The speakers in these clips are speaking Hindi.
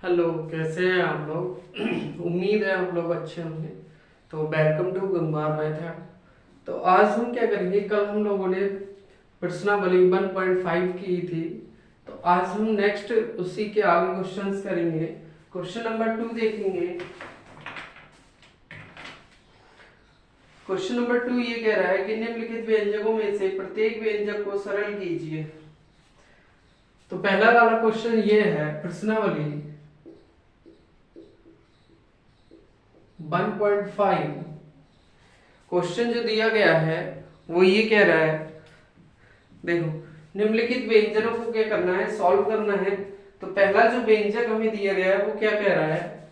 हेलो, कैसे हैं आप लोग? उम्मीद है आप लोग अच्छे होंगे। तो वेलकम टू गंगवार मैथड। तो आज हम क्या करेंगे, कल हम लोगों ने प्रश्नावली 1.5 की थी। तो आज हम नेक्स्ट उसी के आगे क्वेश्चंस करेंगे। क्वेश्चन नंबर 2 देखेंगे। क्वेश्चन नंबर 2 ये कह रहा है कि निम्नलिखित व्यंजकों में से प्रत्येक व्यंजक को सरल कीजिए। तो पहला वाला क्वेश्चन ये है, प्रश्नावली 1.5 क्वेश्चन जो दिया गया है वो ये कह रहा है, देखो निम्नलिखित व्यंजनों को क्या करना है, सॉल्व करना है। तो पहला जो व्यंजक हमें दिया गया है वो क्या कह रहा है,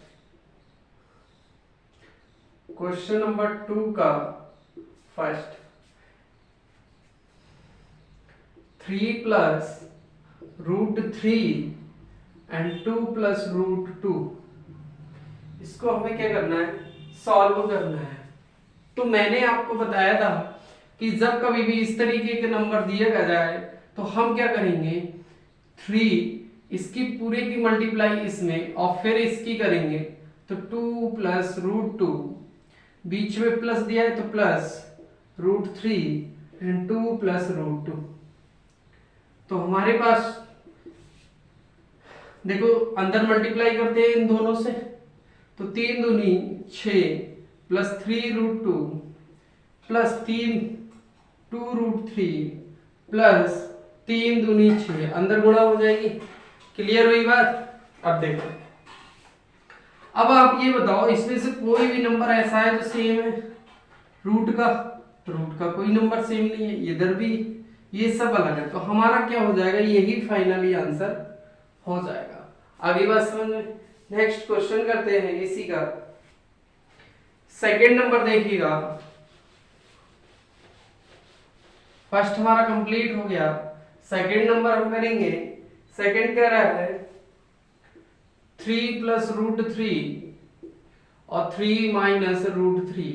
क्वेश्चन नंबर 2 का फर्स्ट 3 + √3 एंड 2 + √2, इसको हमें क्या करना है, सॉल्व करना है। तो मैंने आपको बताया था कि जब कभी भी इस तरीके के नंबर दिया जाए तो हम क्या करेंगे, 3 इसकी पूरे की मल्टीप्लाई इसमें और फिर इसकी करेंगे। तो 2 + √2, बीच में प्लस दिया है तो +√3 एंड 2 + √2। तो हमारे पास देखो अंदर मल्टीप्लाई करते हैं इन दोनों से, तो 3 दूनी 6 +3√2 +3 2√3 +3 दूनी 6, अंदर गुणा हो जाएगी। क्लियर हुई बात? अब देखो, अब आप ये बताओ इसमें से कोई भी नंबर ऐसा है जो सेम है रूट का? तो रूट का कोई नंबर सेम नहीं है, इधर भी ये सब अलग है। तो हमारा क्या हो जाएगा, यही फाइनली आंसर हो जाएगा। आगे बात समझ में? नेक्स्ट क्वेश्चन करते हैं इसी का। सेकंड नंबर देखिएगा, फर्स्ट हमारा कंप्लीट हो गया, सेकंड नंबर हम करेंगे। सेकंड कह रहा है 3 + √3 और 3 - √3।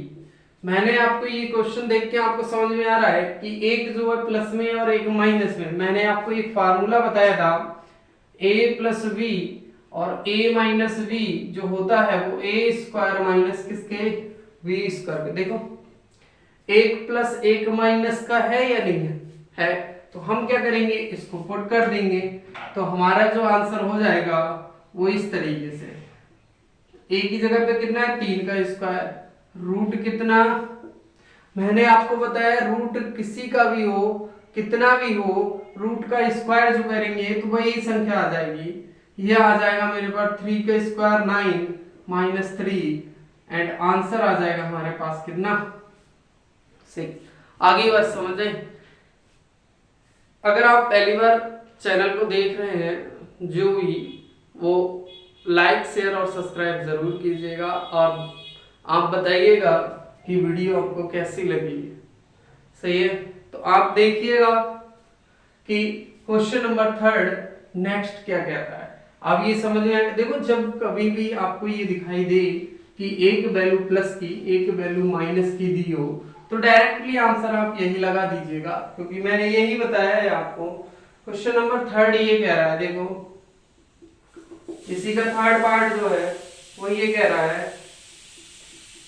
मैंने आपको ये क्वेश्चन देख के आपको समझ में आ रहा है कि एक जो है प्लस में और एक माइनस में। मैंने आपको एक फार्मूला बताया था, a + v और a - v जो होता है वो a² माइनस किसके, v² के। देखो एक प्लस एक माइनस का है या नहीं है? तो हम क्या करेंगे, इसको पुट कर देंगे। तो हमारा जो आंसर हो जाएगा वो इस तरीके से, एक ही जगह पे कितना है, 3 का स्क्वायर, रूट कितना, मैंने आपको बताया रूट किसी का भी हो, कितना भी हो, रूट का स्क्वायर जो करेंगे तो वही संख्या आ जाएगी। ये आ जाएगा मेरे पास 3 का स्क्वायर 9 - 3 एंड आंसर आ जाएगा हमारे पास कितना, 6। आगे बात समझे? अगर आप पहली बार चैनल को देख रहे हैं जो भी, वो लाइक शेयर और सब्सक्राइब जरूर कीजिएगा और आप बताइएगा कि वीडियो आपको कैसी लगी। सही है? तो आप देखिएगा कि क्वेश्चन नंबर 3 नेक्स्ट क्या कहता है। अब ये समझ में आएगा। देखो जब कभी भी आपको ये दिखाई दे कि एक वैल्यू प्लस की एक वैल्यू माइनस की दी हो तो डायरेक्टली आंसर आप यही लगा दीजिएगा, क्योंकि मैंने यही बताया है आपको। क्वेश्चन नंबर 3 ये कह रहा है, देखो इसी का थर्ड पार्ट जो है वो ये कह रहा है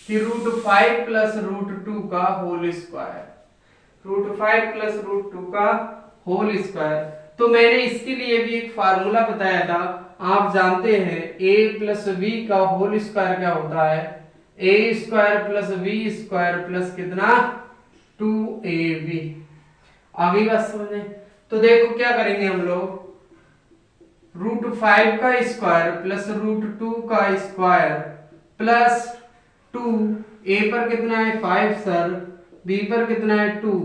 कि √5 + √2 का होल स्क्वायर, √5 + √2 का होल स्क्वायर। तो मैंने इसके लिए भी एक फार्मूला बताया था, आप जानते हैं a + v का होल स्क्वायर क्या होता है, a² + v² प्लस कितना, 2ab। आगे बात समझे? तो देखो क्या करेंगे हम लोग, √5 का स्क्वायर प्लस √2 का स्क्वायर प्लस 2, a पर कितना है 5 सर, b पर कितना है 2।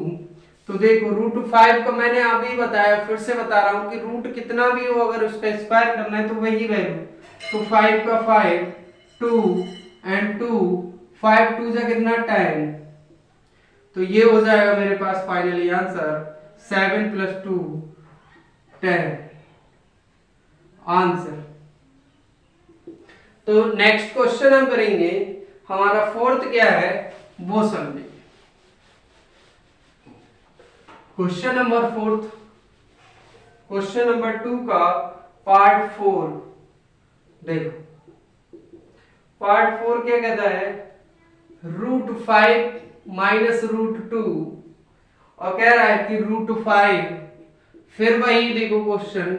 तो देखो √5 का मैंने अभी बताया, फिर से बता रहा हूं कि रूट कितना भी हो अगर उसका स्क्वायर करना है तो वही वैल्यू। तो 5 का 5, 2 एंड 2, 5 2 जा कितना 10। तो ये हो जाएगा मेरे पास फाइनली आंसर 7 + 2 10 आंसर। तो नेक्स्ट क्वेश्चन हम करेंगे, हमारा फोर्थ क्या है वो समझेंगे। क्वेश्चन नंबर 4, क्वेश्चन नंबर 2 का पार्ट 4 देखो पार्ट 4 क्या कहता है, √5 माइनस √2 और कह रहा है कि √5 फिर वही देखो क्वेश्चन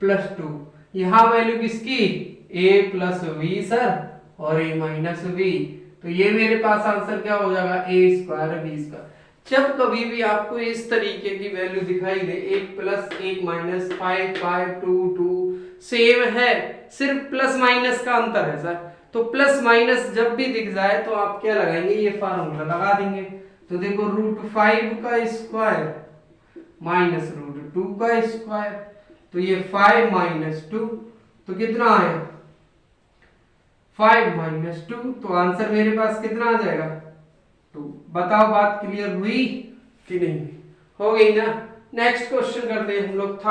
+2, यहां वैल्यू किसकी, a प्लस वी सर और a माइनस वी, तो ये मेरे पास आंसर क्या हो जाएगा a स्क्वायर b स्क्वायर। जब कभी भी आपको इस तरीके की वैल्यू दिखाई दे 1 प्लस 1 माइनस 5 5 2 2 सेम है, सिर्फ प्लस माइनस का अंतर है सर, तो प्लस माइनस जब भी दिख जाए तो आप क्या लगाएंगे, ये फार्मूला लगा देंगे। तो देखो √5 का स्क्वायर माइनस √2 का स्क्वायर, तो ये 5 माइनस 2 तो कितना आया 5 माइनस 2, तो आंसर मेरे पास कितना आ जाएगा 2। बताओ बात क्लियर हुई कि नहीं, हो गई ना। नेक्स्ट क्वेश्चन करते हैं हम लोग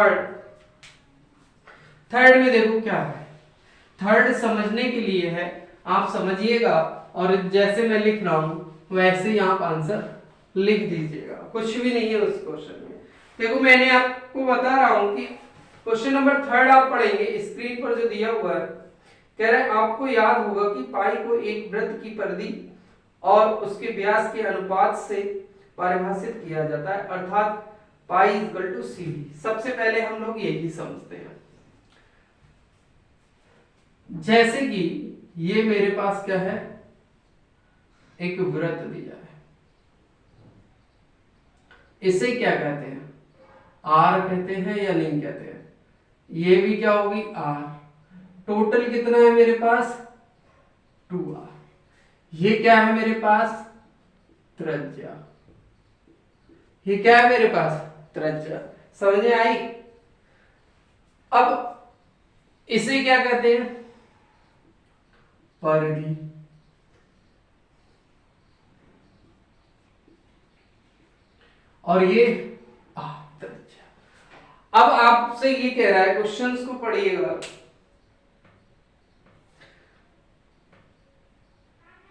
थर्ड में देखो क्या है, थर्ड समझने के लिए है, आप समझिएगा और जैसे मैं लिख रहा हूं वैसे ही आप आंसर लिख दीजिएगा, कुछ भी नहीं है उस क्वेश्चन में। देखो मैंने आपको बता रहा हूं कि क्वेश्चन नंबर 3 आप पढ़ेंगे, स्क्रीन पर जो दिया हुआ है कह रहे हैं आपको याद होगा कि पाई को एक वृत्त की परिधि और उसके व्यास के अनुपात से परिभाषित किया जाता है, अर्थात pi equal to C D. सबसे पहले हम लोग यही समझते हैं, जैसे कि ये मेरे पास क्या है, एक वृत्त दिया है, इसे क्या कहते हैं, आर कहते हैं या नहीं कहते हैं, ये भी क्या होगी आर। टोटल कितना है मेरे पास 2r, ये क्या है मेरे पास त्रिज्या, ये क्या है मेरे पास त्रिज्या, समझ में आई। अब इसे क्या कहते हैं परिधि, और ये त्रिज्या। अब आपसे ये कह रहा है, क्वेश्चंस को पढ़िएगा,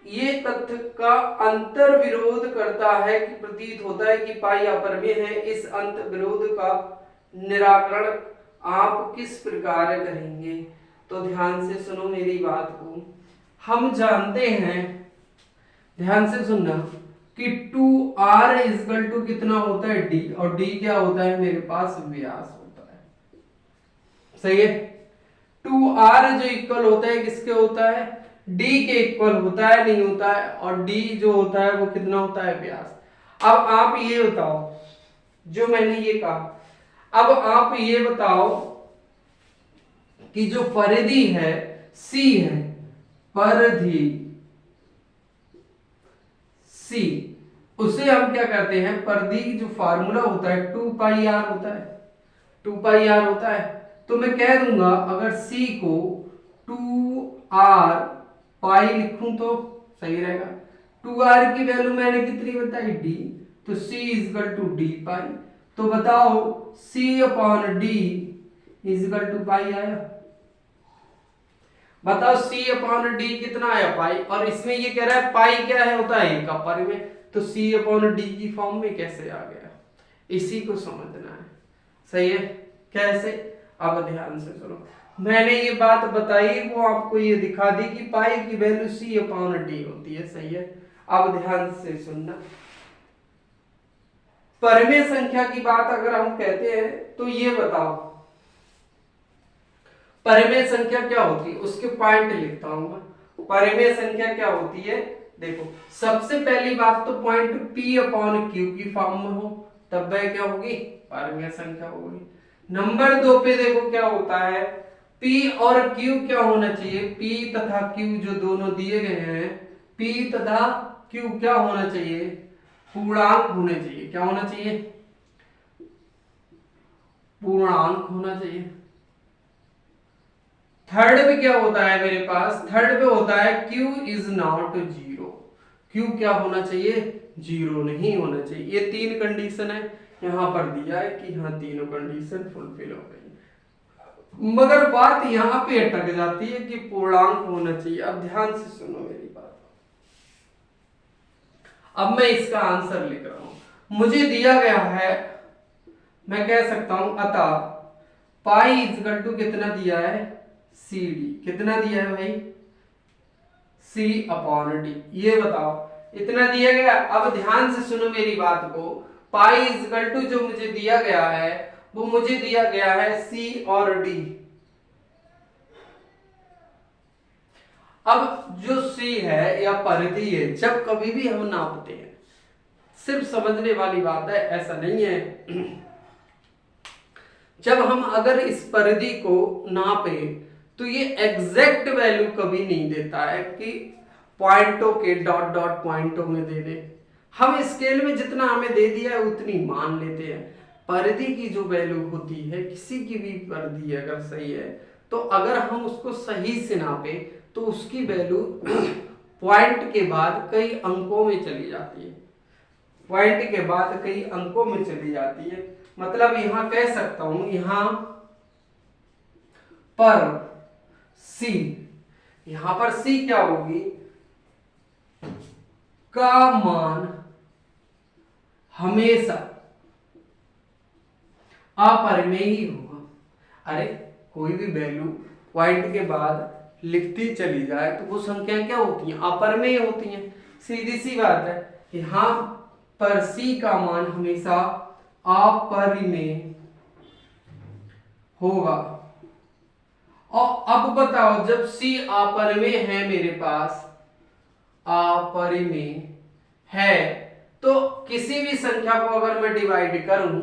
ये तथ्य का अंतर विरोध करता है कि प्रतीत होता है कि पाई अपरिमेय है, इस अंतर विरोध का निराकरण आप किस प्रकार करेंगे। तो ध्यान से सुनो मेरी बात को, हम जानते हैं, ध्यान से सुनना कि 2r इक्वल टू कितना होता है d, और d क्या होता है मेरे पास व्यास होता है, सही है। 2r जो इक्वल होता है किसके होता है, d के इक्वल होता है नहीं होता है, और d जो होता है वो कितना होता है व्यास। अब आप ये बताओ, जो मैंने ये कहा, अब आप ये बताओ कि जो परिधि है c है, परिधि c, उसे हम क्या करते हैं, परिधि जो फार्मूला होता है 2πr होता है, 2πr होता है, तो मैं कह दूंगा अगर c को 2r पाई लिखूं तो सही रहेगा। 2r की वैल्यू मैंने कितनी बताई d, तो c equal to d pi, तो बताओ c upon d equal to pi आया, बताओ c अपॉन d कितना आया पाई, और इसमें ये कह रहा है पाई क्या है होता है एक अपरिमेय, तो c अपॉन d की फॉर्म में कैसे आ गया, इसी को समझना है, सही है। कैसे, अब ध्यान से सुनो, मैंने ये बात बताई वो आपको ये दिखा दी कि पाई की वैल्यू c अपॉन d होती है, सही है। अब ध्यान से सुनना, परिमेय संख्या की बात अगर हम कहते हैं तो ये बताओ परिमेय संख्या क्या होती है, उसके पॉइंट लिखता हूं मैं। परिमेय संख्या क्या होती है, देखो सबसे पहली बात तो पॉइंट p अपॉन q की फॉर्म में हो तब वह क्या होगी, परिमेय संख्या होगी। नंबर 2 पे देखो क्या होता है, p और q क्या होना चाहिए, p तथा q जो दोनों दिए गए हैं, p तथा q क्या होना चाहिए, पूर्णांक होने चाहिए। क्या होना चाहिए, पूर्णांक होना चाहिए। थर्ड पे क्या होता है मेरे पास, थर्ड पे होता है q इज नॉट 0, q क्या होना चाहिए, 0 नहीं होना चाहिए। ये 3 कंडीशन है, यहां पर दिया है कि हाँ तीनों कंडीशन फुलफिल हो गई, मगर बात यहां पे अटक जाती है कि पूर्णांक होना चाहिए। अब ध्यान से सुनो मेरी बात, अब मैं इसका आंसर लिख रहा हूं, मुझे दिया गया है, मैं कह सकता हूं अतः पाई इक्वल टू कितना दिया है सी डी। कितना दिया है भाई? C upon D. ये बताओ इतना दिया गया। अब ध्यान से सुनो मेरी बात को। पाई इजकल टू जो मुझे दिया गया है वो मुझे दिया गया है C और D। अब जो C है या परिधि है, जब कभी भी हम नापते हैं, सिर्फ समझने वाली बात है, ऐसा नहीं है। जब हम अगर इस परिधि को नापे तो ये एग्जैक्ट वैल्यू कभी नहीं देता है कि पॉइंटों के डॉट डॉट पॉइंटों में दे दे। हम स्केल में जितना हमें दे दिया है उतनी मान लेते हैं। परिधि की जो वैल्यू होती है, किसी की भी परिधि अगर सही है तो अगर हम उसको सही से नापे तो उसकी वैल्यू पॉइंट के बाद कई अंकों में चली जाती है। पॉइंट के बाद कई अंकों में चली जाती है। मतलब यहां कह सकता हूं, यहां पर C, यहां पर C क्या होगी? का मान हमेशा अपरिमेय होगा। अरे कोई भी वैल्यू पॉइंट के बाद लिखती चली जाए तो वो संख्या क्या होती हैं? अपरिमेय होती हैं। सीधी सी बात है। यहां पर C का मान हमेशा अपरिमेय होगा। और अब बताओ, जब C अपरिमेय है, मेरे पास अपरिमेय है, तो किसी भी संख्या को अगर मैं डिवाइड करूं,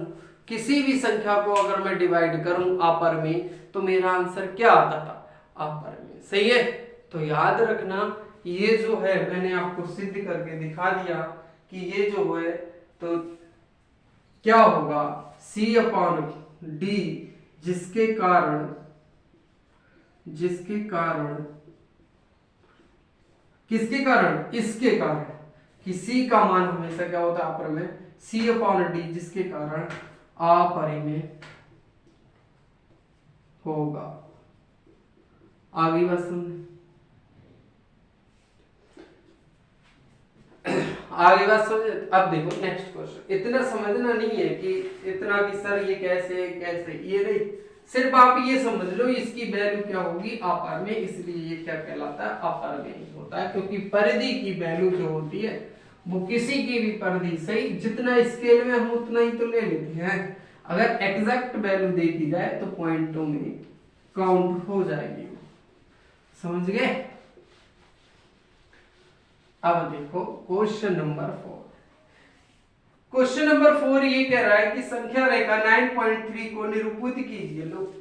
किसी भी संख्या को अगर मैं डिवाइड करूं अपरिमेय, तो मेरा आंसर क्या आता था? अपरिमेय। सही है। तो याद रखना, ये जो है मैंने आपको सिद्ध करके दिखा दिया कि ये जो है तो क्या होगा? C अपॉन D, जिसके कारण किसके कारण? इसके कारण कि C का मान हमेशा क्या होता है? अपरिमेय। C अपॉन D, जिसके कारण अपरिमेय होगा। आगे बात समझ, आगे बात समझ। अब देखो नेक्स्ट क्वेश्चन। इतना समझना नहीं है कि इतना कि सर ये कैसे कैसे, ये नहीं, सिर्फ आप ये समझ लो इसकी वैल्यू क्या होगी? अपरिमेय। इसलिए ये क्या कहलाता है? अपरिमेय होता है, क्योंकि परिधि की वैल्यू जो होती है वो किसी की भी परिधि, सही, जितना स्केल में हम उतना ही तो ले लेते हैं। अगर एग्जैक्ट वैल्यू देखी जाए तो पॉइंटों में काउंट हो जाएगी। समझ गए? अब देखो क्वेश्चन नंबर 4। क्वेश्चन नंबर 4 ये कह रहा है कि संख्या रेखा 9.3 को निरूपित कीजिए। लो,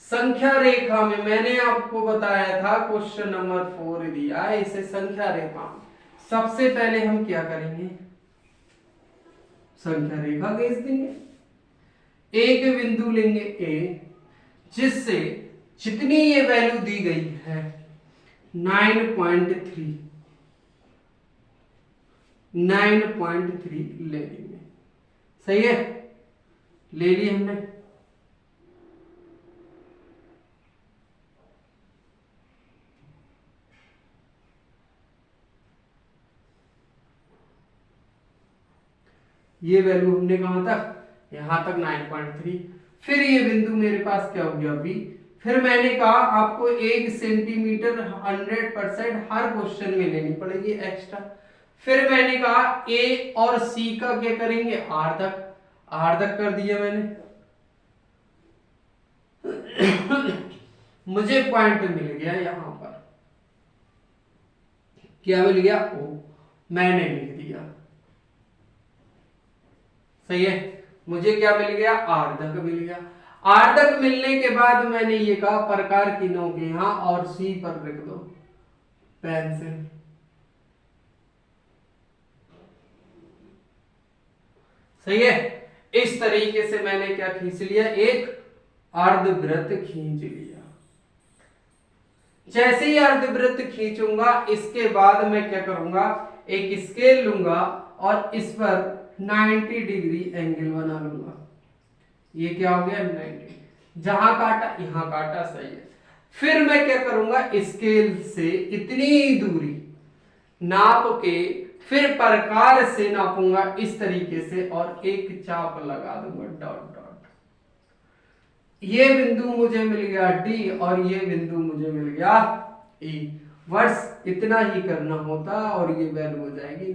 संख्या रेखा में मैंने आपको बताया था, क्वेश्चन नंबर 4 दिया है, इसे संख्या रेखा। सबसे पहले हम क्या करेंगे? संख्या रेखा खींच देंगे। एक बिंदु लेंगे A, जिससे जितनी ये वैल्यू दी गई है 9.3 ले लेंगे। सही है, ले ली हमने। ये वैल्यू हमने कहा था यहां तक 9.3। फिर ये बिंदु मेरे पास क्या हो गया B। फिर मैंने कहा आपको 1 सेंटीमीटर 100% हर क्वेश्चन में लेनी पड़ेगी एक्स्ट्रा। फिर मैंने कहा A और C का क्या करेंगे? R तक कर दिया मैंने। मुझे पॉइंट मिल गया यहां पर, क्या मिल गया? O मैंने लिख दिया। सही है, मुझे क्या मिल गया? R तक मिल गया। R तक मिलने के बाद मैंने ये कहा प्रकार की नोक यहां और C पर लिख दो पेंसिल। सही है, इस तरीके से मैंने क्या खींच लिया? एक अर्धवृत्त खींच लिया। जैसे ही अर्धवृत्त खींचूंगा, इसके बाद मैं क्या करूंगा? एक स्केल लूंगा और इस पर 90 डिग्री एंगल बना लूंगा। ये क्या हो गया? 90। जहां काटा यहां काटा। सही है। फिर मैं क्या करूंगा? स्केल से इतनी दूरी नाप के फिर प्रकार से नापूंगा इस तरीके से और एक चाप लगा दूंगा डॉट डॉट। ये बिंदु मुझे मिल गया डी और ये बिंदु मुझे मिल गया ई। वर्ष इतना ही करना होता और ये वैल्यू हो जाएगी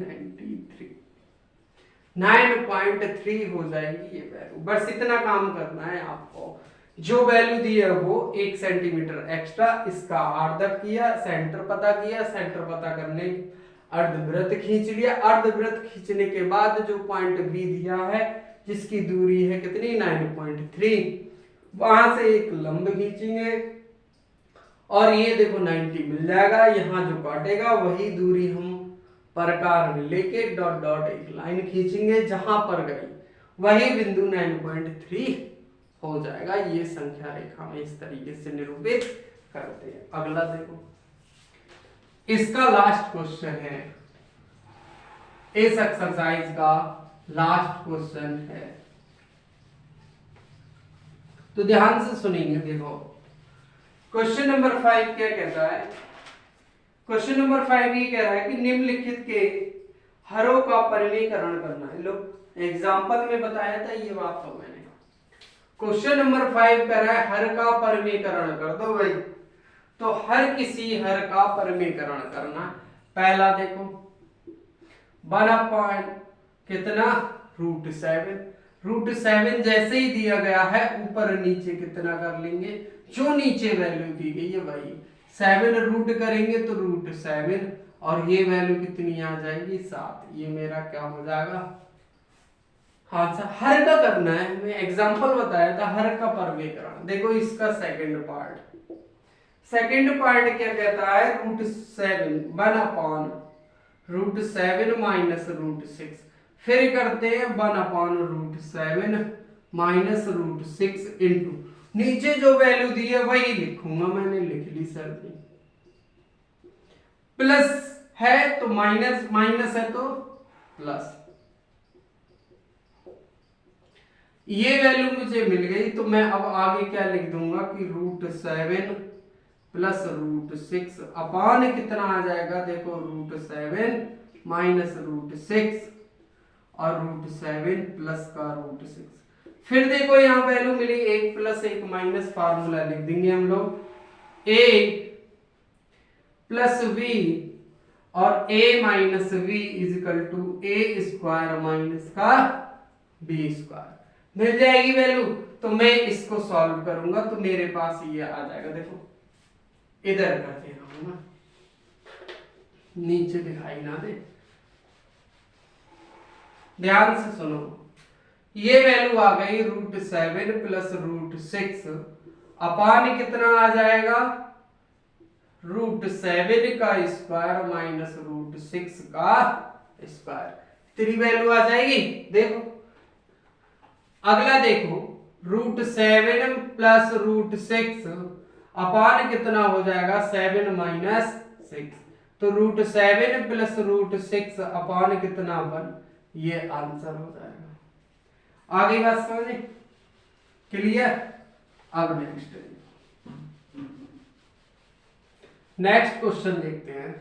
9.3 हो जाएगी ये वैल्यू। बस इतना काम करना है आपको। जो वैल्यू दी है वो 1 सेंटीमीटर एक्स्ट्रा, इसका आर्धक किया, सेंटर पता किया, सेंटर पता करने अर्धवृत्त खींच लिया। अर्धवृत्त खींचने के बाद जो पॉइंट बी दिया है जिसकी दूरी है कितनी 9.3, वहां से एक लंब खींचेंगे और ये देखो 90 मिल जाएगा। यहाँ जो काटेगा वही दूरी हम प्रकार में लेके डॉट डॉट एक लाइन खींचेंगे, जहां पर गई वही बिंदु 9.3 हो जाएगा। ये संख्या रेखा में इस तरीके से निरूपित करते हैं। अगला देखो, इसका लास्ट क्वेश्चन है, इस एक्सरसाइज का लास्ट क्वेश्चन है, तो ध्यान से सुनेंगे। देखो क्वेश्चन नंबर 5 क्या कहता है। क्वेश्चन नंबर 5 ये कह रहा है कि निम्नलिखित के हरों का परिमेयकरण करना है। लो एग्जाम्पल में बताया था ये बात तो मैंने। क्वेश्चन नंबर 5 कह रहा है हर का परिमेयकरण कर दो भाई। तो हर किसी हर का परिमेयकरण करना। पहला देखो 1 कितना √7। √7 जैसे ही दिया गया है ऊपर नीचे कितना कर लेंगे, जो नीचे वैल्यू दी गई है वही 7 रूट करेंगे तो √7 और ये वैल्यू कितनी आ जाएगी 7। ये मेरा क्या हो जाएगा, हाँ सर हर का करना है। मैं एग्जांपल बताया था हर का परिमेयकरण। देखो इसका सेकंड पार्ट क्या कहता है, √7 1/√7 माइनस √6। फिर करते हैं 1/√7 माइनस √6 इंटू नीचे जो वैल्यू दी है वही लिखूंगा, मैंने लिख ली सर जी। प्लस है तो माइनस, माइनस है तो प्लस। ये वैल्यू मुझे मिल गई तो मैं अब आगे क्या लिख दूंगा कि √7 प्लस √6 अपान कितना आ जाएगा, देखो √7 माइनस √6 और √7 प्लस का √6। फिर देखो यहाँ वैल्यू मिली 1 प्लस 1 माइनस, फार्मूला लिख देंगे हम लोग a प्लस v और a minus v equal to a² minus का b²। मिल जाएगी वैल्यू। तो मैं इसको सॉल्व करूंगा तो मेरे पास ये आ जाएगा। देखो इधर कर दे रहा हूं ना, नीचे दिखाई ना दे, ध्यान से सुनो। ये वैल्यू आ गई √7 प्लस √6 अपान कितना आ जाएगा, √7 का स्क्वायर माइनस √6 का स्क्वायर। 3 वैल्यू आ जाएगी। देखो अगला देखो √7 प्लस √6 अपान कितना हो जाएगा 7 माइनस 6। तो √7 प्लस √6 अपान कितना 1, ये आंसर हो जाएगा। आगे बात समझे, क्लियर। अब नेक्स्ट क्वेश्चन देखते हैं।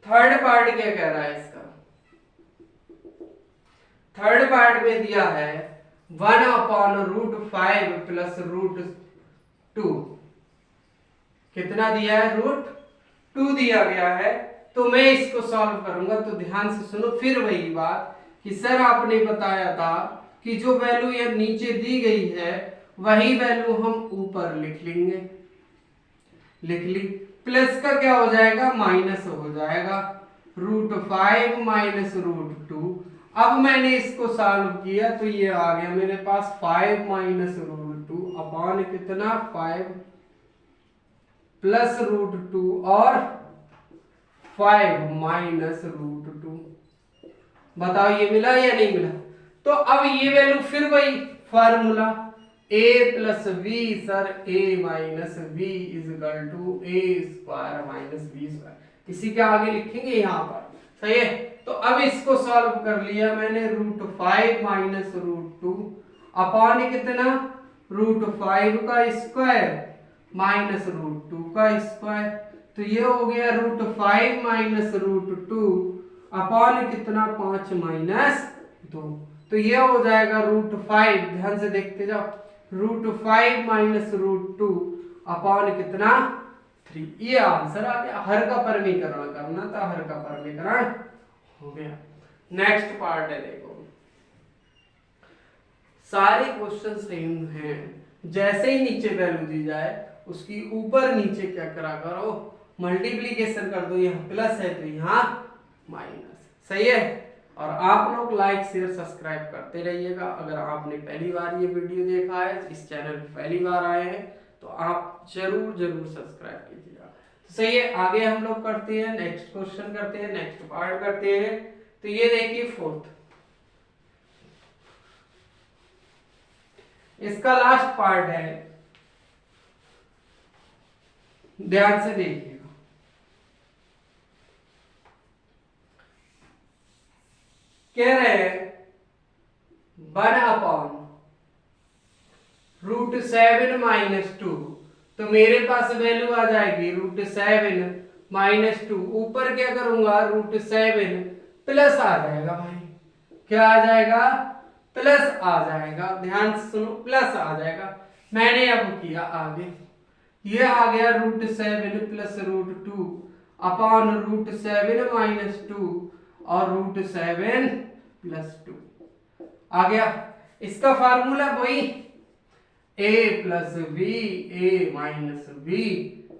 थर्ड पार्ट क्या कह रहा है इसका। थर्ड पार्ट में दिया है 1/√5 प्लस √2। कितना दिया है, √2 दिया गया है। तो मैं इसको सॉल्व करूंगा तो ध्यान से सुनो। फिर वही बात कि सर आपने बताया था कि जो वैल्यू ये नीचे दी गई है वही वैल्यू हम ऊपर लिख लेंगे। लिख ली। प्लस का क्या हो जाएगा, माइनस हो जाएगा √5 माइनस √2। अब मैंने इसको सॉल्व किया तो ये आ गया मेरे पास 5 माइनस √2 अपान कितना 5 प्लस √2 और 5 माइनस √2। बताओ ये मिला या नहीं मिला। तो अब ये वैल्यू फिर वही formula a plus v sir a minus v equal to a² minus v²। इसी के आगे लिखेंगे यहाँ पर, सही है। तो अब इसको सॉल्व कर लिया मैंने √5 माइनस √2 अपान कितना √5 का स्क्वायर माइनस √2 का स्क्वायर। तो ये हो गया √5 माइनस √2 अपान कितना 5 माइनस 2। तो ये हो जाएगा √5, ध्यान से देखते जाओ, √5 माइनस √2 अपॉन कितना 3। ये आंसर आ गया। हर का परमीकरण करना था, हर का परमीकरण हो गया। नेक्स्ट पार्ट है, देखो सारे क्वेश्चन सेम हैं, जैसे ही नीचे वैल्यू दी जाए उसकी ऊपर नीचे क्या करा करो, मल्टीप्लीकेशन कर दो। यहाँ प्लस है तो यहाँ माइनस, सही है। और आप लोग लाइक शेयर सब्सक्राइब करते रहिएगा। अगर आपने पहली बार ये वीडियो देखा है, इस चैनल पे पहली बार आए हैं, तो आप जरूर जरूर सब्सक्राइब कीजिएगा। तो सही है, आगे हम लोग करते हैं, नेक्स्ट क्वेश्चन करते हैं, नेक्स्ट पार्ट करते हैं। तो ये देखिए फोर्थ, इसका लास्ट पार्ट है, ध्यान से देखिएगा। कह रहे हैं 1/√7 -2, तो मेरे पास वैल्यू आ जाएगी √7 - 2। ऊपर क्या करूंगा, √7 प्लस आ जाएगा भाई, क्या आ जाएगा, प्लस आ जाएगा। ध्यान से सुनो, प्लस आ जाएगा। मैंने अब किया आगे, ये आ गया √7 प्लस √2 अपॉन √7 - 2 और √7 प्लस 2 आ गया। इसका फार्मूला वही a plus B a minus B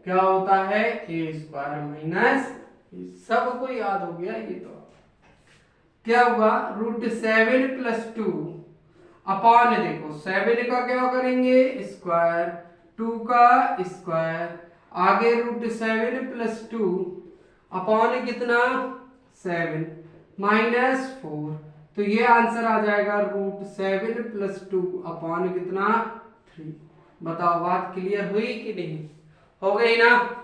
क्या होता है, a² माइनस, सबको याद हो गया ये तो। क्या हुआ, √7 प्लस 2 अपॉन, देखो 7 का क्या करेंगे स्क्वायर, 2 का स्क्वायर, आगे √7 प्लस 2 अपॉन कितना 7 माइनस 4। तो ये आंसर आ जाएगा √7 प्लस 2 अपॉन कितना 3। बताओ बात क्लियर हुई कि नहीं, हो गई ना।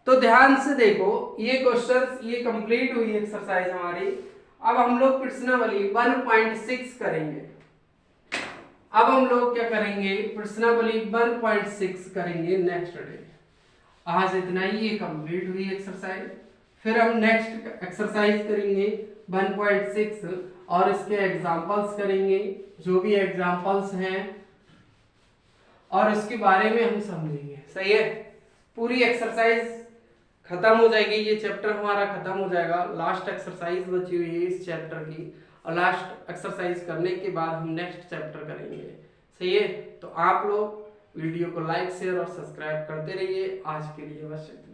तो ध्यान से देखो, ये क्वेश्चंस ये कंप्लीट हुई एक्सरसाइज हमारी। अब हम लोग प्रश्नावली 1.6 करेंगे। अब हम लोग क्या करेंगे, प्रश्नावली 1.6 करेंगे नेक्स्ट डे। आज इतना ही, ये कंप्लीट हुई एक्सरसाइज। फिर हम नेक्स्ट एक्सरसाइज करेंगे 1.6 और इसके एग्जांपल्स करेंगे, जो भी एग्जांपल्स हैं, और इसके बारे में हम समझेंगे। सही है, पूरी एक्सरसाइज खत्म हो जाएगी, ये चैप्टर हमारा खत्म हो जाएगा। लास्ट एक्सरसाइज बची हुई है इस चैप्टर की, और लास्ट एक्सरसाइज करने के बाद हम नेक्स्ट चैप्टर करेंगे। सही है, तो आप लोग वीडियो को लाइक शेयर और सब्सक्राइब करते रहिए। आज के लिए बस इतना।